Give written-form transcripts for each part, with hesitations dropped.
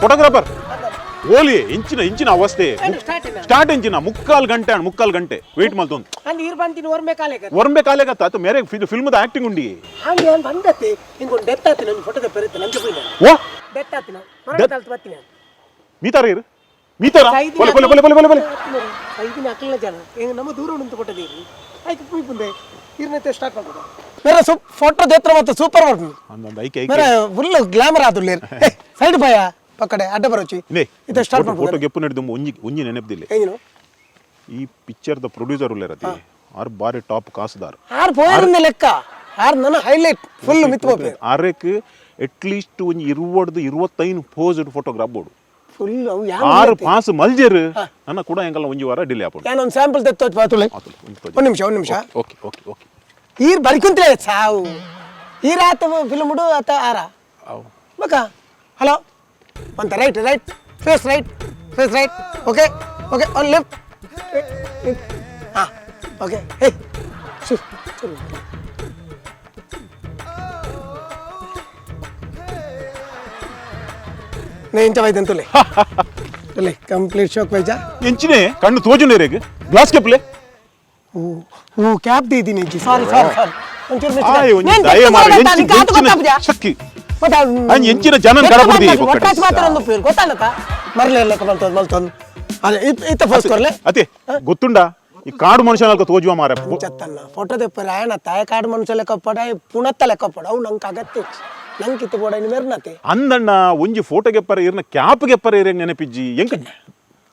photographer ಓಲಿ ಇಂಚಿನ ಅವಸ್ಥೆ start ಇಂಚಿನ ಮುಕ್ಕಾಲು ಗಂಟೆ ವೇಟ್ ಮಾಡ್ತೊಂದು ಒರ್ಮೆ ಕಾಲೆಗತ್ತ ಅದು ಮೇರೆ ಫಿಲ್ಮದ ಆಕ್ಟಿಂಗ್ ಉಂಡಿ ಮೀತಾರ ಇರು ಮೀತಾರ ನಮ್ಮ ದೂರ ಉಂಟು ಕೊಟ್ಟದೀರಿ ಆಯ್ತು ಪುಂದೆ ಇರ್ನೈತೆ ಸ್ಟಾರ್ಟ್ ಮಾಡ್ಬೋದು मेरा फोटो देत्र मत सूपर मेरा फुल ग्लैमर आदुल्ले सैड भय पकड़े अड्ड बरोची इते स्टार्ट ಮಾಡ್ಬೋದು ಫೋಟೋ ಗೆಪ್ಪು ನಡೆದು ಒಂಜಿ ನೆನಪದಿಲ್ಲ ಏನು ಈ ಪಿಕ್ಚರ್ ದ ಪ್ರೊಡ್ಯೂಸರ್ ಉಲ್ಲೇರತಿ ಆರ್ ಬಾರಿ ಟಾಪ್ ಕಾಸುದಾರ ಆರ್ ಪೋಯರ್ನ ಲೆಕ್ಕ ಆರ್ ನನ್ನ ಹೈಲೈಟ್ ಫುಲ್ ಮಿತ್ ಹೋಪೆ ಆರೆಕ್ ಅಟ್ ಲೀಸ್ಟ್ ಒಂಜಿ 20 25 ಪೋಸ್ಡ್ ಫೋಟೋಗ್ರಾಫ್ ಬೋಡು ಫುಲ್ ಅವು ಆರು ಪಾಸ್ ಮಲ್ಜರ್ ನನ್ನ ಕೂಡ ಎಂಗಲ್ಲ ಒಂಜಿ ವಾರ ಡಿಲೇ ಆಪೋಡು ನಾನು ಒಂದು ಸ್ಯಾಂಪಲ್ ತೆತ್ತೋ ಪಾತುಲೆ ಒಂದು ನಿಮಿಷ ಓಕೆ ಈರ್ ಬರ್ಕೊಂತಲೇ ಸಾವು ಈ ರಾತ ಫಿಲ್ಮ್ ಉಡು ಆತ ಆರ ಬಕ ಹಲೋ ಅಂತ right face right okay on left ಹಾಂ ಓಕೆ ಹೇ నేను ఇంచవైదంతులే లే కంప్లీట్ షాక్ వైజా ఎంచినే కన్ను తోజునే రేగ్ గ్లాస్ కెప్లే ఓ క్యాప్ दी नहीं सॉरी ಆಯ್ ಒಂಜಿ ದಯ ಮಾರ ಶಕ್ಕಿ ಅನ್ ಎಂಚಿನ ಜನನ್ ಕಡಬುದಿ ಒಟ್ಟಾಚ್ ಮಾತ್ರ ಒಂದು ಪೇರ್ ಗೊತ್ತಾನಕ ಮರ್ಲೆ ಲೆಕ್ಕ ಮಲ್ತೊಂದು ಅದೇ ಇತ್ತ ಫಸ್ಟ್ ಕೊರ್ಲೆ ಅತೆ ಗೊತ್ತುಂಡಾ ಈ ಕಾಡು ಮನುಷ್ಯನಲ್ಕ ತೋಜುವ ಮಾರ ಚತ್ತನ್ನ ಫೋಟೋ ದೆಪ್ಪರ ಆಯನ ತಾಯ ಕಾಡು ಮನುಷ್ಯ ಲೆಕ್ಕ ಪಡ ಪುಣತ್ತ ಲೆಕ್ಕ ಪಡ ಅವು ನಂಗೆ ಅಗತ್ಯ ನಂಗೆ ಕಿತ್ತು ಬೋಡ ನಿರ್ನತೆ ಅಂದಣ್ಣ ಒಂಜಿ ಫೋಟೋ ಗೆಪ್ಪರ ಇರ್ನ ಕ್ಯಾಪ್ ಗೆಪ್ಪರ ಇರ ನೆನಪಿಜ್ಜಿ ಎಂಕ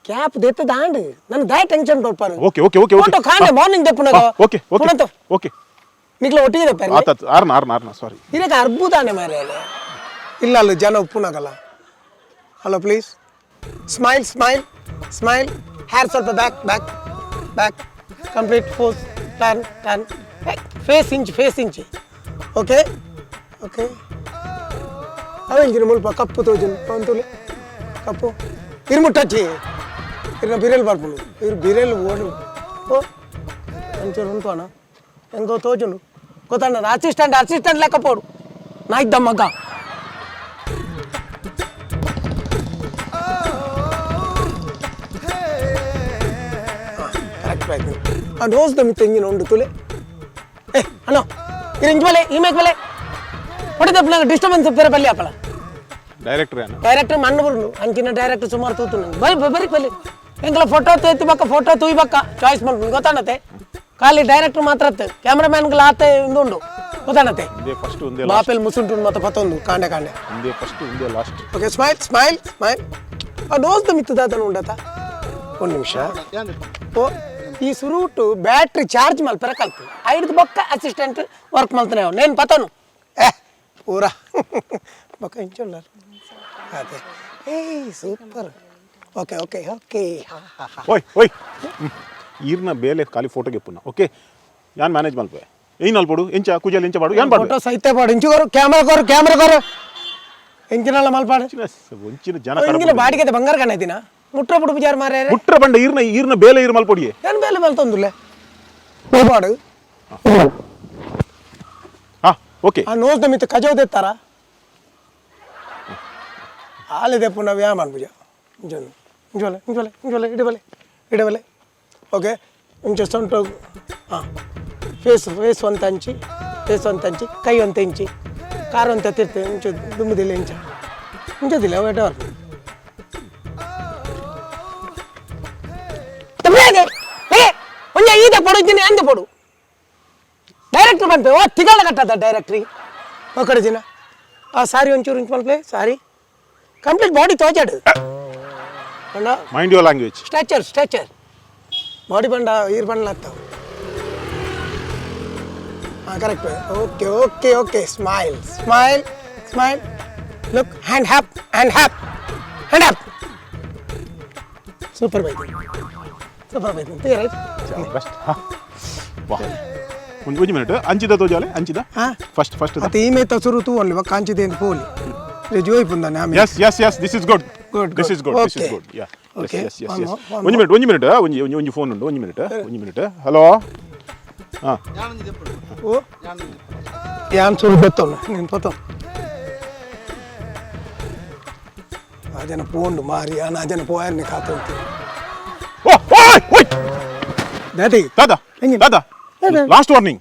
ಕ್ಯಾಪ್ ದೇತ ದಾಂಡ್ ನನ್ನ ದಾಯ ಟೆನ್ಷನ್ ಕೊಡ್ಪಾರು ಓಕೆ ಫೋಟೋ ಕಾಣೆ ಮಾರ್ನಿಂಗ್ ದೆಪ್ಪುನ ಓಕೆ ನಿಕ್ಲ ಒಟ್ಟಿಗೆ ದೆಪ್ಪರ ಆತ ಆರ್ನ ಸಾರಿ ಇದಕ್ಕೆ ಅರ್ಬುದಾನೆ ಮಾರೆ ಇಲ್ಲ ಅಲ್ಲ ಜನ ಒಪ್ಪುನಾಗಲ್ಲ ಹಲೋ ಪ್ಲೀಸ್ ಸ್ಮೈಲ್ ಹೇರ್ ಸ್ವಲ್ಪ back complete pose turn face inch okay ಅವೆಂಜಿನ ಮುಲ್ಪ ಕಪ್ಪು ತೋಜುನು ಪಂತುಲೆ ಕಪ್ಪು ಇರ್ಮುಟ್ಟಚ್ಚಿ ಇರ್ನ ಬಿರೆಲ್ ಬರ್ಪುನು ಬಿರೆಲ್ ಓಡು ಓ ಒಂಚೂರು ಉಂಟು ಅಣ್ಣ ಹೆಂಗೋ ತೋಜುನು ಗೊತ್ತಣ್ಣ ಅಸಿಸ್ಟೆಂಟ್ ಲೆಕ್ಕ ಪೋಡು ನಾ ಇದ್ದ ಮಗ ಆ ನೋಸ್ ದ ಮಿತ್ತ ಎಂಜಿನ ಉಂಡು ತುಲೆ ಅಣ್ಣ ಇಂಚ್ ಬಲೆ ಈ ಮೇಕ್ ಬಲೆ ಹೊಡೆದಪ್ಪ ಡಿಸ್ಟರ್ಬೆನ್ಸ್ ಬೇರೆ ಬಲ್ಲಿ ಹಾಕಲ್ಲ ಡೈರೆಕ್ಟರ್ ಮಣ್ಣು ಬರು ಅಂಚಿನ ಡೈರೆಕ್ಟರ್ ಸುಮಾರು ತೂತು ನಂಗೆ ಬರಿ ಎಂಗಲ ಫೋಟೋ ಫೋಟೋ ತೂಯ್ಬಕ್ಕ ಚಾಯ್ಸ್ ಮಾಡ್ಕೊಂಡು ಗೊತ್ತಾಣತ್ತೆ ಖಾಲಿ ಡೈರೆಕ್ಟರ್ ಮಾತ್ರ ಕ್ಯಾಮ್ರಾಮ್ಯಾನ್ಗಳ ಆತ ಇಂದುಂಡು ಗೊತ್ತಾಣತ್ತೆ ಬಾಪೆಲ್ ಮುಸುಂಟು ಮತ್ತೆ ಪತ್ತೊಂದು ಕಾಂಡೆ ಓಕೆ ಸ್ಮೈಲ್ ಆ ನೋಸ್ ದ ಮಿತ್ತದಾತನು ಉಂಡತ ಒಂದು ನಿಮಿಷ ಓ ಈ ಸುರೂಟು ಬ್ಯಾಟ್ರಿ ಚಾರ್ಜ್ ಮಲ್ಪರ ಕಲ್ತು ಐದು ಬೊಕ್ಕ ಅಸಿಸ್ಟೆಂಟ್ ವರ್ಕ್ ಮಾಡ್ತಾನೆ ನೇನು ಪತ್ತನು ಪೂರಾ ಬೊಕ್ಕ ಇಂಚೊಲ್ಲ ಅದೇ ಸೂಪರ್ ಓಕೆ ಓಯ್ ಈರ್ನ ಬೇಲೆ ಖಾಲಿ ಫೋಟೋ ಗೆಪ್ಪುನ ಓಕೆ ಯಾನ್ ಮ್ಯಾನೇಜ್ ಮಲ್ಪೆ ಏನ್ ಅಲ್ಪಡು ಎಂಚ ಕುಜಲ್ ಎಂಚ ಬಾಡು ಯಾನ್ ಬಾಡು ಫೋಟೋ ಸೈತೆ ಬಾಡು ಇಂಚುಗೋರು ಕ್ಯಾಮರಾ ಕೋರು ಎಂಚಿನಲ್ಲ ಮಲ್ಪಾಡು ಒಂಚಿನ ಜನ ಇಂಚಿನ ಬಾಡಿಗೆ ಬಂಗಾರ ಕಾಣೈತಿನ ಮುಟ್ರ ಬಿಡು ವಿಚಾರ ಮಾರೇ ಮುಟ್ರ ಬಂಡ ಈರ್ನ ಬೇಲೆ ಇರ್ ಮಲ್ಪೊಡಿಯೆ ಏನ್ ಬೇಲೆ ಮಲ್ತೊಂದುಲೆ ಬಾಡು ಹಾ ಓಕೆ ಆ ನೋಸ್ ಮಿತ್ತ ಕಜೋ ದೇತ್ತಾರ ಆಲಿದೆ ಪುನಃ ವ್ಯಾಯಾಮ ಮಾಡ್ಬುಜ ಇಂಜೋಲೆ ಇಡಬಲೆ ಓಕೆ ಇಂಚ ಸೊಂಟು ಹಾಂ ಫೇಸ್ ಒಂತ ಅಂಚಿ ಕೈ ಒಂತ ಇಂಚಿ ಕಾರು ಅಂತ ತಿರ್ತೆ ಇಂಚು ದುಮ್ಮದಿಲ್ಲ ಇಂಚದಿಲ್ಲ ವೇಟವರ್ ಈದ ಪಡು ಇದ್ದೀನಿ ಅಂದ ಪಡು ಡೈರೆಕ್ಟ್ರ್ ಬಂತು ಓ ತಿಗಳ ಕಟ್ಟದ ಡೈರೆಕ್ಟ್ರಿ ಓ ಕಡೆ ದಿನ ಆ ಸಾರಿ ಒಂಚೂರು ಇಂಚು ಮಲ್ಪಲೆ ಸಾರಿ ಕಂಪ್ಲೀಟ್ ಬಾಡಿ ತೋಚಾಡು mind your language stretch your body ಬಂಡ ಈರ್ ಬಂಡ್ಲಾಗ್ತಾವ ಹಾಂ correct okay smile look hand ಹ್ಯಾಪ್ ಸೂಪರ್ ಬೈಕ್ ರೈಟ್ ಒಂದು ಮಿನಿಟ್ ಅಂಚಿದ ತೋಜಾಲೆ ಅಂಚಿದ ಫಸ್ಟ್ ಮತ್ತೆ ಈ ಮೇತ ಸುರು ತೂ ಅಲ್ಲಿ ಬಕ್ಕ ಅಂಚಿದೆ ಅಂತ ಪೋಲಿ ಜೋಯ್ ಪುಂದಾನೆ ಆಮೇಲೆ yes this is good yeah yes ಒಂದು ಮಿನಿಟ್ ಒಂದು ಫೋನ್ ಉಂಟು ಒಂದು ಮಿನಿಟ್ ಹಲೋ ಹಾ ಓ ಯಾನ್ ಸುರು ಬತ್ತೋನು ನೀನು ಪತ್ತೋ ಅಜನ ಪೋಂಡು ಮಾರಿ ಅಜನ ಪೋಯರ್ನಿ ಕಾತಂತಿ ಓ ಓಯ್ ಓಯ್ ದಾದಿ ದಾದಾ ದಾದಾ ಲಾಸ್ಟ್ ವಾರ್ನಿಂಗ್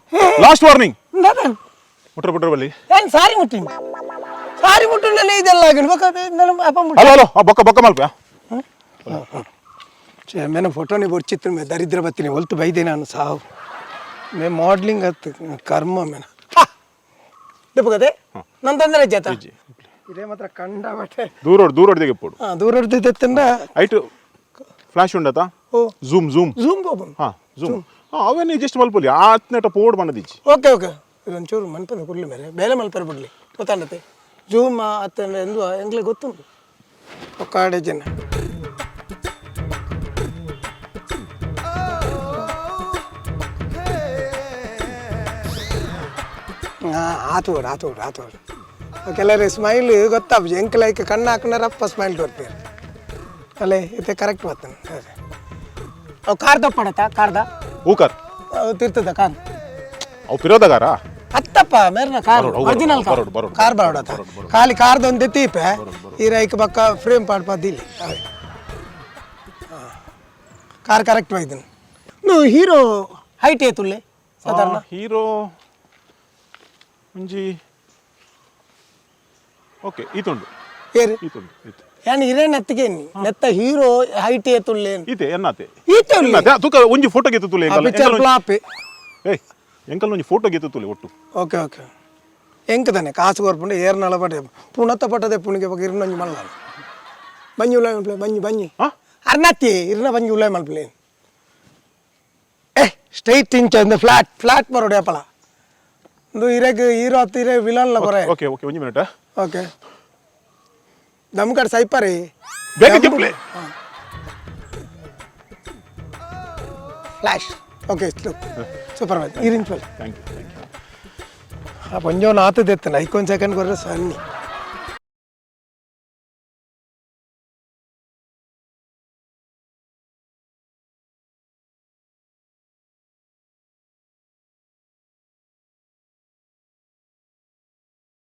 ಮುಟ್ರ ಬಲ್ಲಿ ಏನ್ ಸಾರಿ ಮುಟ್ಟಿಂಡಲೇ ಇದೆಲ್ಲ ಆಗಿನ ಹಲೋ ಬೊಕ್ಕ ಮಲ್ಪ ಮೇನ ಫೋಟೋನಿ ಬೊರ್ಚಿತ್ತು ಮೇ ದರಿದ್ರ ಬತ್ತೀನಿ ಹೊಲ್ತು ಬೈದೆ ನಾನು ಸಾವು ಮೇ ಮಾಡ್ಲಿಂಗ್ ಹತ್ತು ಕರ್ಮ ಮೇನ ದಪ್ಪಗದೆ ನನ್ನ ತೊಂದರೆ ಜೇತ ಇದೇ ಮಾತ್ರ ಕಂಡ ಬಟ್ಟೆ ದೂರ ತೆಗೆಪೋಡು ದೂರ ಹೊಡೆದಿದ್ದಂಡ ಐಟು ಫ್ಲಾಶ್ ಉಂಡತಾ ಓ ಜೂಮ್ ಜೂಮ್ ಅವೇನೇ ಜಸ್ಟ್ ಮಲ್ಪಲ್ಲಿ ಆತ್ನೆಟ ಪೋಡ್ ಬಂದದಿಚ್ಚಿ ಓಕೆ ಇದೊಂಚೂರು ಮನ್ಪದ ಕೊಡ್ಲಿ ಮೇರೆ ಬೇಲೆ ಮಲ್ಪರ ಬಿಡ್ಲಿ ಗೊತ್ತಾಂಡತೆ ಜೂಮ್ ಅತ್ತಂಡ ಎಂದು ಎಂಗ್ಲೆ ಗೊತ್ತುಂಟು ಒಕ್ಕಾಡೆ ಜನ ಆತು ಕೆಲವರೆ ಸ್ಮೈಲ್ ಗೊತ್ತಾಗ ಎಂಕ್ಲೈಕ್ ಕಣ್ಣು ಹಾಕೊಂಡಾರಪ್ಪ ಸ್ಮೈಲ್ ತೋರ್ತೀರಿ ಅಲ್ಲೇ ಇದು ಕರೆಕ್ಟ್ ಬರ್ತಾನೆ ಅವು ಕಾರ್ದ ಪಡತಾ ಕಾರ್ದ ಹೂಕರ್ ತಿರ್ತದ ಕಾರ್ ಅವು ಪಿರೋದಗಾರ ಅತ್ತಪ್ಪ ಮೇರ್ನ ಕಾರ್ ಒರಿಜಿನಲ್ ಕಾರ್ ಬರೋಡತ ಖಾಲಿ ಕಾರ್ದ ಒಂದು ತೀಪೆ ಈ ರೈಕ್ ಬಕ್ಕ ಫ್ರೇಮ್ ಪಾಡ್ಪದಿಲ್ಲ ಕಾರ್ ಕರೆಕ್ಟ್ ಬೈದನು ನೀವು ಹೀರೋ ಹೈಟ್ ಏತುಲ್ಲೆ ಸಾಧಾರಣ ಹೀರೋ ಒಂಜಿ ಓಕೆ ಈತುಂಡು ಏರು ಯಾನ್ ಹಿರೇನ್ ನೆತ್ತಿಗೆ ನೆತ್ತ ಹೀರೋ ಹೈಟ್ ಏತುಲ್ಲೆ ಈತೆ ಎನ್ನತೆ ಈತೆ ತೂಕ ಒಂಜಿ ಫೋಟೋ ಗೆತ್ತುಲೆ ಪಿಕ್ಚರ್ ಫ್ಲಾಪ್ ಏಯ್ ಎಂಕಲ್ ಒಂಜಿ ಫೋಟೋ ಗೆತ್ತುಲೆ ಒಟ್ಟು ಓಕೆ ಎಂಕ ತಾನೆ ಕಾಸು ಕೊರ್ಪುಂಡು ಏರ್ನಲ ಪಡೆ ಪುಣತ್ತ ಪಟ್ಟದೆ ಪುಣಿಗೆ ಬಗ್ಗೆ ಇರ್ನೊಂಜಿ ಮಲ್ಲ ಬಂಜಿ ಉಲಾಯ್ ಮಲ್ಪಲೆ ಬಂಜಿ ಅರ್ನತ್ತಿ ಇರ್ನ ಬಂಜಿ ಉಲಾಯ್ ಮಲ್ಪಲೆ ಸ್ಟ್ರೈಟ್ ಇಂಚ ಒಂದು ಫ್ಲಾಟ್ ಬರೋಡೆ ಅಪ್ಪಳ ಒಂದು ಇರೆಗ್ ಹೀರೋ ಹತ್ತು ಇರೆ ವಿಲನ್ಲ ಬರ ಓಕೆ ಒಂಜಿ ಮಿನಿಟ್ ಓಕೆ ದಮ್ ಕಡೆ ಸೈಪರಿ ಫ್ಲಾಶ್ ಓಕೆ ಸೂಪರ್ ಇರಿಂಚ್ ಥ್ಯಾಂಕ್ ಯು ಆ ಪಂಜವನ್ನ ಆತದೆತ್ತನ 5 ಸೆಕೆಂಡ್ ಕೊರ್ರೆ ಸನ್ನಿ